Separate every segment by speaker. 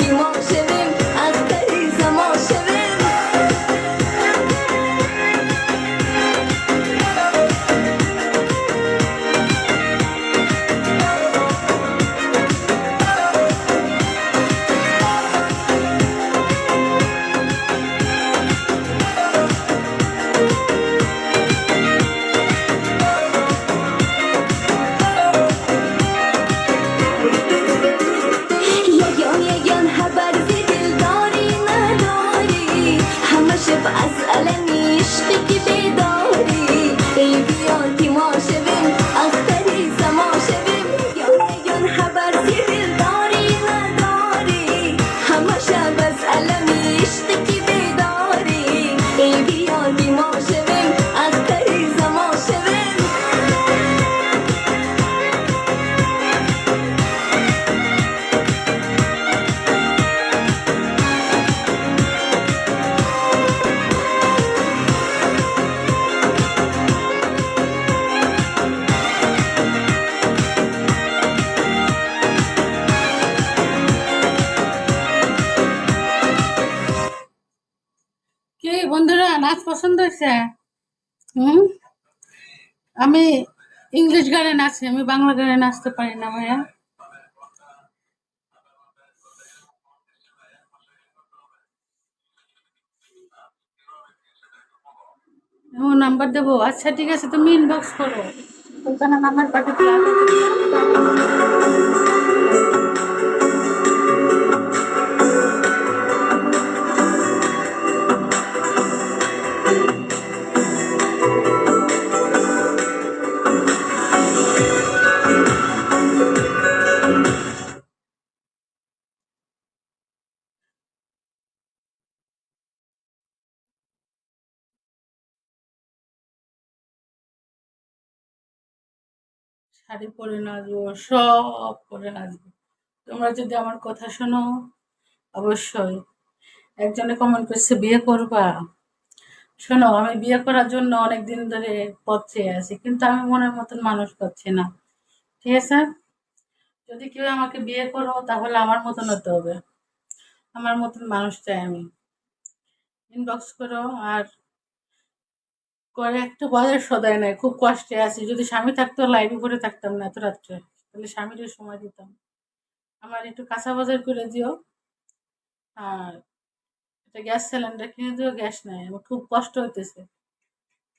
Speaker 1: معشرين أكتر معشرين يجون haber zedil dori نداری همه شب از علمی عشق که بیداری ای بیا که ما شویم اختری زما شویم یون haber zedil داری نداری همه شب از علمی عشق که بیداری ای بیا که ما شویم اختری زما شویم
Speaker 2: কি বন্ধুরা, নাচ পছন্দ হয়েছে? হুম। আমি ইংলিশ গানে নাচি, আমি বাংলা গানে নাচতে পারি না ভাইয়া। ও নাম্বার দেবো? আচ্ছা ঠিক আছে, তুমি ইনবক্স করো, ওখানে নাম্বার পাঠাতে হবে। শাড়ি পরে নাচবো, সব পরে নাচবো। তোমরা যদি আমার কথা শোনো, অবশ্যই। একজনে কমেন্ট করছে বিয়ে করবা। শোনো, আমি বিয়ে করার জন্য অনেক দিন ধরে পথ চেয়ে আছি, কিন্তু আমি মনের মতন মানুষ পাচ্ছি না। ঠিক আছে, যদি কেউ আমাকে বিয়ে করো তাহলে আমার মতন হতে হবে, আমার মতন মানুষ চাই আমি। ইনবক্স করো। আর করে একটা বাজার সদায় নাই, খুব কষ্টে আছি। যদি স্বামী থাকতো লাইভে করে থাকতাম না এত রাত্রে, তাহলে স্বামীর সময় দিতাম। আমার একটু কাঁচা বাজার করে দিও, আর একটা গ্যাস সিলিন্ডার কিনে দিও, গ্যাস নাই, আমার খুব কষ্ট হইতেছে।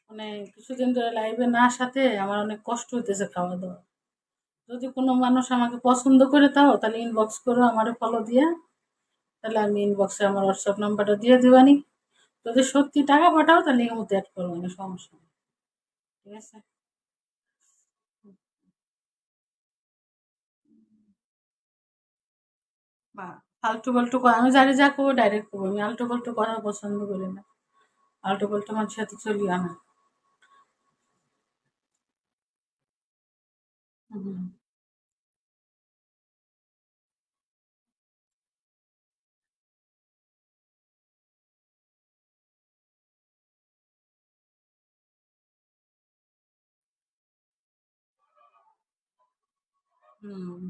Speaker 2: মানে কিছুদিন ধরে লাইভে না সাথে আমার অনেক কষ্ট হইতেছে খাওয়া দাওয়া। যদি কোনো মানুষ আমাকে পছন্দ করে তাও তাহলে ইনবক্স করো, আমারে ফলো দিয়ে, তাহলে আমি ইনবক্সে আমার হোয়াটসঅ্যাপ নাম্বারটা দিয়ে দিবানি। যদি সত্যি টাকা পাঠাও তাহলে এর মধ্যে অ্যাড করবো, না সমস্যা নেই। ঠিক আছে। বা ফালতু ফালতু আমি জানি যা করবো ডাইরেক্ট করবো, আমি আলটু ফালতু কথা পছন্দ করি না। আলটু ফালতু মানুষের সাথে চলিও না। হুম। হুম।